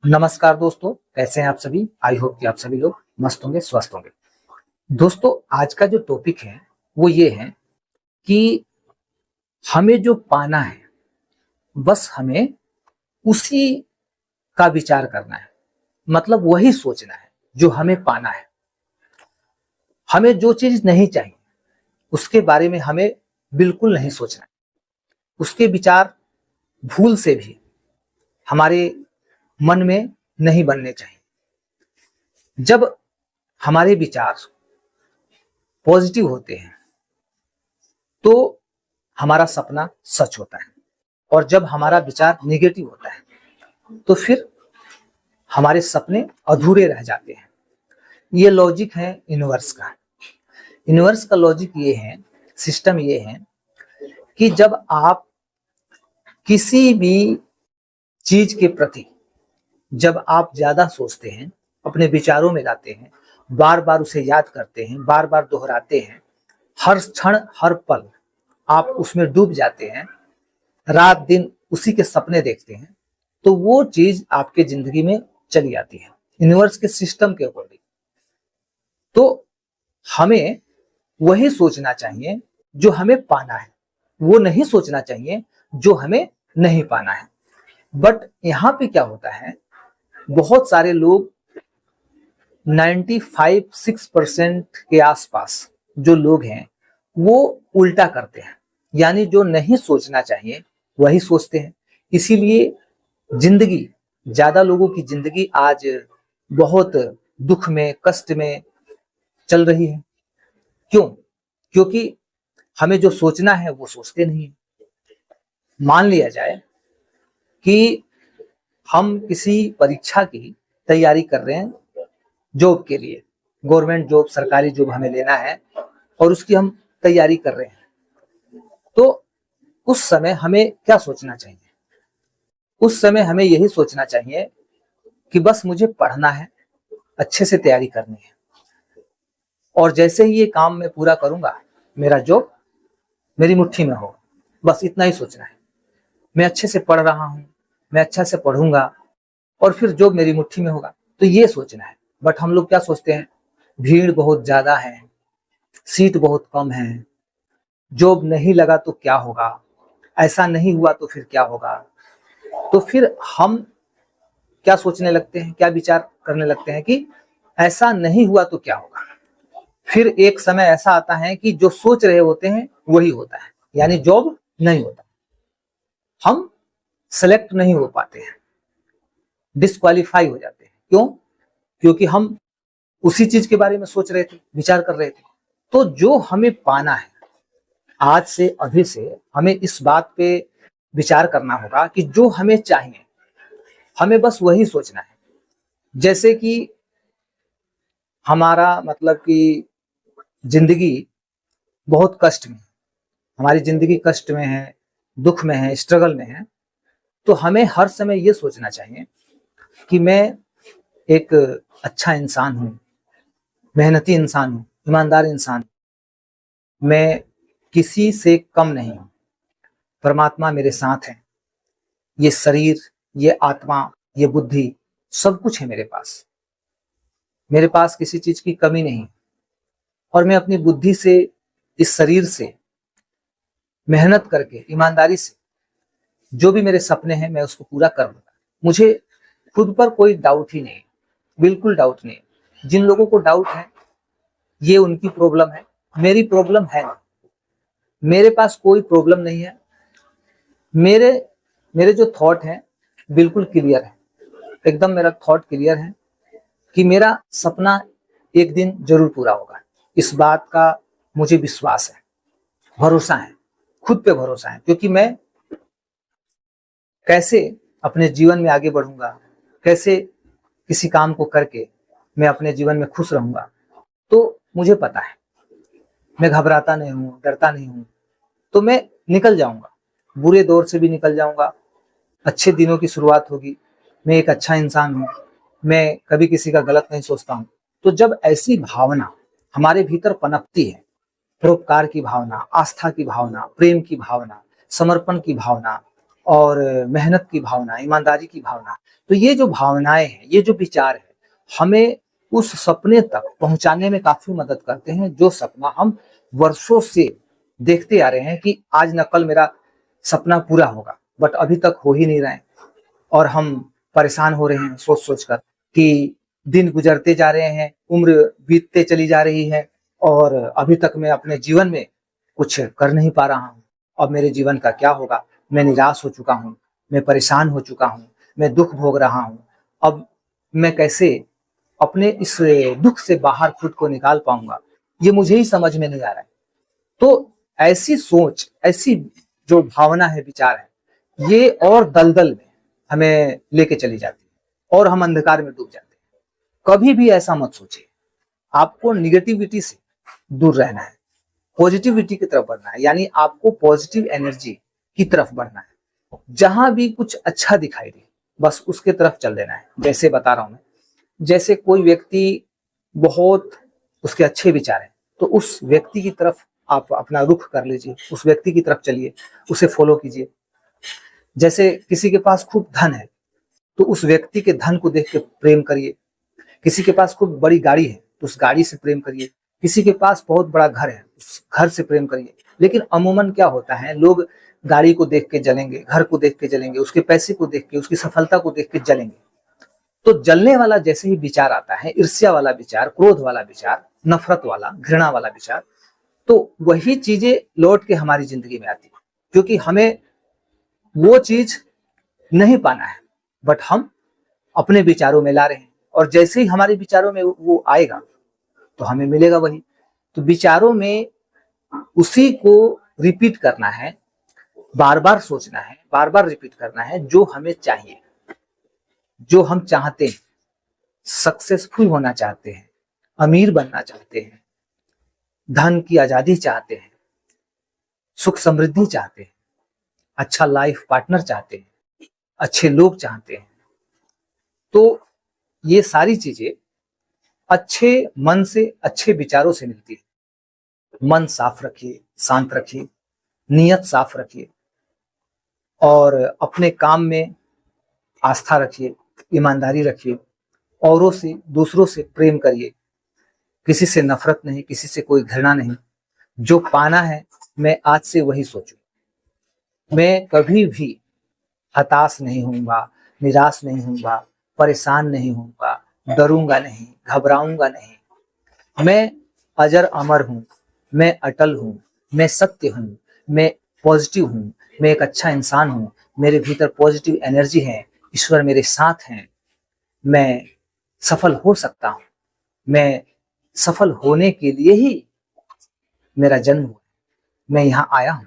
नमस्कार दोस्तों, कैसे हैं आप सभी। आई होप कि आप सभी लोग मस्त होंगे, स्वस्थ होंगे। दोस्तों, आज का जो टॉपिक है वो ये है कि हमें जो पाना है बस हमें उसी का विचार करना है। मतलब वही सोचना है जो हमें पाना है। हमें जो चीज नहीं चाहिए उसके बारे में हमें बिल्कुल नहीं सोचना है। उसके विचार भूल से भी हमारे मन में नहीं बनने चाहिए। जब हमारे विचार पॉजिटिव होते हैं तो हमारा सपना सच होता है, और जब हमारा विचार निगेटिव होता है तो फिर हमारे सपने अधूरे रह जाते हैं। ये लॉजिक है यूनिवर्स का। यूनिवर्स का लॉजिक ये है, सिस्टम ये है कि जब आप किसी भी चीज के प्रति जब आप ज्यादा सोचते हैं, अपने विचारों में लाते हैं, बार बार उसे याद करते हैं, बार बार दोहराते हैं, हर क्षण हर पल आप उसमें डूब जाते हैं, रात दिन उसी के सपने देखते हैं, तो वो चीज आपके जिंदगी में चली आती है यूनिवर्स के सिस्टम के अकॉर्डिंग। तो हमें वही सोचना चाहिए जो हमें पाना है, वो नहीं सोचना चाहिए जो हमें नहीं पाना है। बट यहाँ पे क्या होता है, बहुत सारे लोग 95-6% के आसपास जो लोग हैं वो उल्टा करते हैं, यानी जो नहीं सोचना चाहिए वही सोचते हैं। इसीलिए जिंदगी, ज्यादा लोगों की जिंदगी आज बहुत दुख में, कष्ट में चल रही है। क्यों? क्योंकि हमें जो सोचना है वो सोचते नहीं है। मान लिया जाए कि हम किसी परीक्षा की तैयारी कर रहे हैं, जॉब के लिए, गवर्नमेंट जॉब, सरकारी जॉब हमें लेना है और उसकी हम तैयारी कर रहे हैं। तो उस समय हमें क्या सोचना चाहिए? उस समय हमें यही सोचना चाहिए कि बस मुझे पढ़ना है, अच्छे से तैयारी करनी है, और जैसे ही ये काम मैं पूरा करूंगा मेरा जॉब मेरी मुट्ठी में होगा। बस इतना ही सोचना है। मैं अच्छे से पढ़ रहा हूँ, मैं अच्छा से पढ़ूंगा और फिर जॉब मेरी मुट्ठी में होगा, तो ये सोचना है। बट हम लोग क्या सोचते हैं, भीड़ बहुत ज्यादा है, सीट बहुत कम है, जॉब नहीं लगा तो क्या होगा, ऐसा नहीं हुआ तो फिर क्या होगा। तो फिर हम क्या सोचने लगते हैं, क्या विचार करने लगते हैं कि ऐसा नहीं हुआ तो क्या होगा। फिर एक समय ऐसा आता है कि जो सोच रहे होते हैं वही होता है, यानी जॉब नहीं होता, हम सेलेक्ट नहीं हो पाते हैं, डिस्क्वालीफाई हो जाते हैं। क्यों? क्योंकि हम उसी चीज के बारे में सोच रहे थे, विचार कर रहे थे। तो जो हमें पाना है, आज से, अभी से हमें इस बात पे विचार करना होगा कि जो हमें चाहिए हमें बस वही सोचना है। जैसे कि हमारा मतलब कि जिंदगी बहुत कष्ट में, हमारी जिंदगी कष्ट में है, दुख में है, स्ट्रगल में है, तो हमें हर समय ये सोचना चाहिए कि मैं एक अच्छा इंसान हूँ, मेहनती इंसान हूँ, ईमानदार इंसान हूँ, मैं किसी से कम नहीं हूँ, परमात्मा मेरे साथ है, ये शरीर, ये आत्मा, ये बुद्धि, सब कुछ है मेरे पास किसी चीज की कमी नहीं। और मैं अपनी बुद्धि से, इस शरीर से मेहनत करके, ईमानदारी से जो भी मेरे सपने हैं मैं उसको पूरा कर लूंगा। मुझे खुद पर कोई डाउट ही नहीं, बिल्कुल डाउट नहीं। जिन लोगों को डाउट है ये उनकी प्रॉब्लम है, मेरी प्रॉब्लम है नहीं। मेरे पास कोई प्रॉब्लम नहीं है। मेरे मेरे जो थॉट है बिल्कुल क्लियर है, एकदम मेरा थॉट क्लियर है कि मेरा सपना एक दिन जरूर पूरा होगा। इस बात का मुझे विश्वास है, भरोसा है, खुद पे भरोसा है। क्योंकि मैं कैसे अपने जीवन में आगे बढ़ूंगा, कैसे किसी काम को करके मैं अपने जीवन में खुश रहूंगा, तो मुझे पता है। मैं घबराता नहीं हूँ, डरता नहीं हूँ, तो मैं निकल जाऊंगा, बुरे दौर से भी निकल जाऊंगा, अच्छे दिनों की शुरुआत होगी। मैं एक अच्छा इंसान हूँ, मैं कभी किसी का गलत नहीं सोचता हूँ। तो जब ऐसी भावना हमारे भीतर पनपती है, परोपकार की भावना, आस्था की भावना, प्रेम की भावना, समर्पण की भावना, और मेहनत की भावना, ईमानदारी की भावना। तो ये जो भावनाएं हैं, ये जो विचार है, हमें उस सपने तक पहुंचाने में काफी मदद करते हैं, जो सपना हम वर्षों से देखते आ रहे हैं कि आज न कल मेरा सपना पूरा होगा, बट अभी तक हो ही नहीं रहा है। और हम परेशान हो रहे हैं सोच सोच कर कि दिन गुजरते जा रहे हैं, उम्र बीतते चली जा रही है, और अभी तक मैं अपने जीवन में कुछ कर नहीं पा रहा हूँ। अब मेरे जीवन का क्या होगा? मैं निराश हो चुका हूँ, मैं परेशान हो चुका हूँ, मैं दुख भोग रहा हूँ। अब मैं कैसे अपने इस दुख से बाहर खुद को निकाल पाऊंगा, ये मुझे ही समझ में नहीं आ रहा है। तो ऐसी सोच, ऐसी जो भावना है, विचार है, ये और दलदल में हमें लेके चली जाती है और हम अंधकार में डूब जाते हैं। कभी भी ऐसा मत सोचिए। आपको निगेटिविटी से दूर रहना है, पॉजिटिविटी की तरफ बढ़ना है, यानी आपको पॉजिटिव एनर्जी की तरफ बढ़ना है। जहां भी कुछ अच्छा दिखाई दे, बस उसके तरफ चल देना है। जैसे बता रहा हूं मैं, जैसे कोई व्यक्ति बहुत, उसके अच्छे विचार हैं, तो उस व्यक्ति की तरफ आप अपना रुख कर लीजिए, उस व्यक्ति की तरफ चलिए, उसे फॉलो कीजिए। जैसे किसी के पास खूब धन है, तो उस व्यक्ति के धन को देख के प्रेम करिए। किसी के पास खूब बड़ी गाड़ी है, तो उस गाड़ी से प्रेम करिए। किसी के पास बहुत बड़ा घर है, उस घर से प्रेम करिए। लेकिन अमूमन क्या होता है, लोग गाड़ी को देख के जलेंगे, घर को देख के जलेंगे, उसके पैसे को देख के, उसकी सफलता को देख के जलेंगे। तो जलने वाला जैसे ही विचार आता है, ईर्ष्या वाला विचार, क्रोध वाला विचार, नफरत वाला, घृणा वाला विचार, तो वही चीजें लौट के हमारी जिंदगी में आती है, क्योंकि हमें वो चीज नहीं पाना है, बट हम अपने विचारों में ला रहे हैं। और जैसे ही हमारे विचारों में वो आएगा, तो हमें मिलेगा वही। तो विचारों में उसी को रिपीट करना है, बार बार सोचना है, बार बार रिपीट करना है, जो हमें चाहिए, जो हम चाहते हैं। सक्सेसफुल होना चाहते हैं, अमीर बनना चाहते हैं, धन की आजादी चाहते हैं, सुख समृद्धि चाहते हैं, अच्छा लाइफ पार्टनर चाहते हैं, अच्छे लोग चाहते हैं। तो ये सारी चीजें अच्छे मन से, अच्छे विचारों से मिलती है। मन साफ रखिए, शांत रखिए, नियत साफ रखिए, और अपने काम में आस्था रखिए, ईमानदारी रखिए, औरों से, दूसरों से प्रेम करिए। किसी से नफरत नहीं, किसी से कोई घृणा नहीं। जो पाना है, मैं आज से वही सोचूं। मैं कभी भी हताश नहीं होऊंगा, निराश नहीं होऊंगा, परेशान नहीं होऊंगा, डरूंगा नहीं, घबराऊंगा नहीं। मैं अजर अमर हूं, मैं अटल हूं, मैं सत्य हूं, मैं पॉजिटिव हूं, मैं एक अच्छा इंसान हूं, मेरे भीतर पॉजिटिव एनर्जी है, ईश्वर मेरे साथ हैं, मैं सफल हो सकता हूं, मैं सफल होने के लिए ही मेरा जन्म हुआ, मैं यहाँ आया हूं।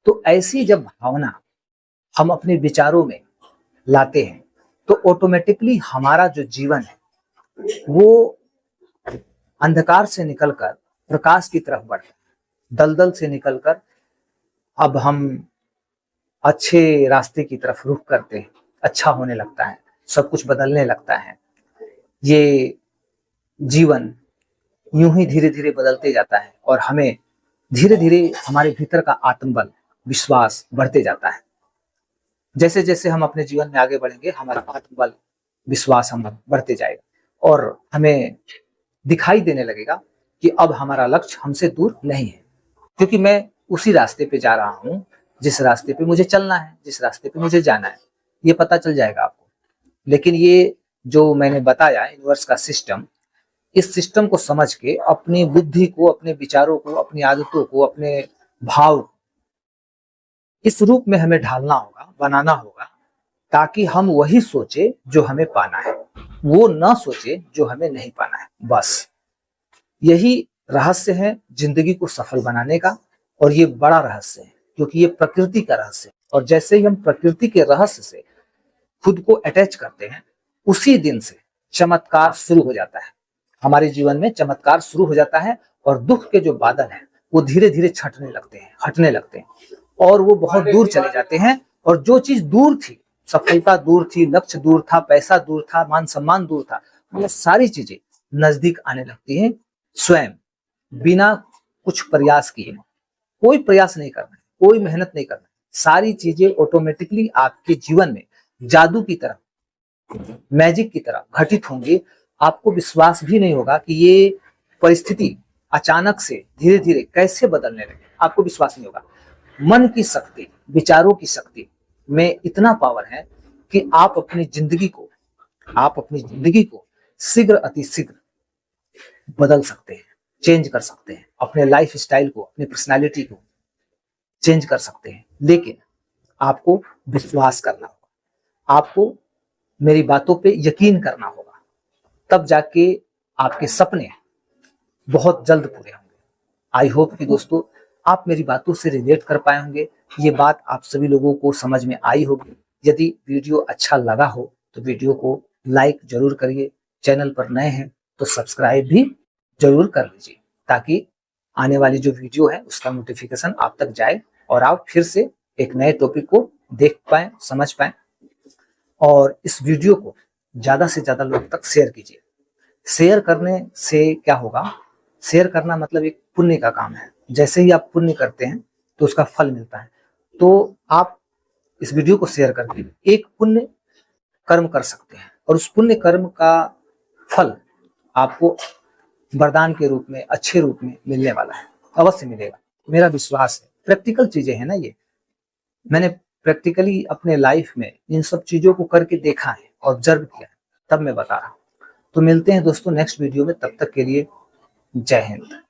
तो ऐसी जब भावना हम अपने विचारों में लाते हैं, तो ऑटोमेटिकली हमारा जो जीवन है वो अंधकार से निकलकर प्रकाश की तरफ बढ़ता है। दलदल से निकलकर अब हम अच्छे रास्ते की तरफ रुख करते हैं, अच्छा होने लगता है, सब कुछ बदलने लगता है। ये जीवन यूं ही धीरे धीरे बदलते जाता है, और हमें धीरे धीरे हमारे भीतर का आत्मबल, विश्वास बढ़ते जाता है। जैसे जैसे हम अपने जीवन में आगे बढ़ेंगे, हमारा आत्मबल, विश्वास हम बढ़ते जाएगा, और हमें दिखाई देने लगेगा कि अब हमारा लक्ष्य हमसे दूर नहीं है, क्योंकि मैं उसी रास्ते पे जा रहा हूँ जिस रास्ते पे मुझे चलना है, जिस रास्ते पे मुझे जाना है। ये पता चल जाएगा आपको। लेकिन ये जो मैंने बताया यूनिवर्स का सिस्टम, इस सिस्टम को समझ के अपनी बुद्धि को, अपने विचारों को, अपनी आदतों को, अपने भाव को इस रूप में हमें ढालना होगा, बनाना होगा, ताकि हम वही सोचे जो हमें पाना है, वो ना सोचे जो हमें नहीं पाना है। बस यही रहस्य है जिंदगी को सफल बनाने का, और ये बड़ा रहस्य है, क्योंकि ये प्रकृति का रहस्य है। और जैसे ही हम प्रकृति के रहस्य से खुद को अटैच करते हैं, उसी दिन से चमत्कार शुरू हो जाता है। हमारे जीवन में चमत्कार शुरू हो जाता है, और दुख के जो बादल हैं वो धीरे धीरे छटने लगते हैं, हटने लगते हैं, और वो बहुत दूर चले जाते हैं। और जो चीज दूर थी, सफलता दूर थी, लक्ष्य दूर था, पैसा दूर था, मान सम्मान दूर था, वो सारी चीजें नजदीक आने लगती हैं स्वयं, बिना कुछ प्रयास किए। कोई प्रयास नहीं करना है, कोई मेहनत नहीं करना है, सारी चीजें ऑटोमेटिकली आपके जीवन में जादू की तरह, मैजिक की तरह घटित होंगी। आपको विश्वास भी नहीं होगा कि ये परिस्थिति अचानक से धीरे धीरे कैसे बदलने लगे, आपको विश्वास नहीं होगा। मन की शक्ति, विचारों की शक्ति में इतना पावर है कि आप अपनी जिंदगी को शीघ्र अतिशीघ्र बदल सकते हैं, चेंज कर सकते हैं, अपने लाइफ स्टाइल को, अपनी पर्सनालिटी को चेंज कर सकते हैं। लेकिन आपको विश्वास करना होगा, आपको मेरी बातों पे यकीन करना होगा, तब जाके आपके सपने बहुत जल्द पूरे होंगे। आई होप कि दोस्तों आप मेरी बातों से रिलेट कर पाए होंगे, ये बात आप सभी लोगों को समझ में आई होगी। यदि वीडियो अच्छा लगा हो तो वीडियो को लाइक जरूर करिए, चैनल पर नए हैं तो सब्सक्राइब भी जरूर कर लीजिए, ताकि आने वाली जो वीडियो है उसका नोटिफिकेशन आप तक जाए और आप फिर से एक नए टॉपिक को देख पाए, समझ पाए। और इस वीडियो को ज्यादा से ज्यादा लोग तक शेयर कीजिए। शेयर करने से क्या होगा, शेयर करना मतलब एक पुण्य का काम है। जैसे ही आप पुण्य करते हैं तो उसका फल मिलता है। तो आप इस वीडियो को शेयर करके एक पुण्य कर्म कर सकते हैं और उस पुण्य कर्म का फल आपको वरदान के रूप में, अच्छे रूप में मिलने वाला है, अवश्य मिलेगा, मेरा विश्वास है। प्रैक्टिकल चीजें हैं ना, ये मैंने प्रैक्टिकली अपने लाइफ में इन सब चीजों को करके देखा है, ऑब्जर्व किया है, तब मैं बता रहा हूँ। तो मिलते हैं दोस्तों नेक्स्ट वीडियो में, तब तक के लिए जय हिंद।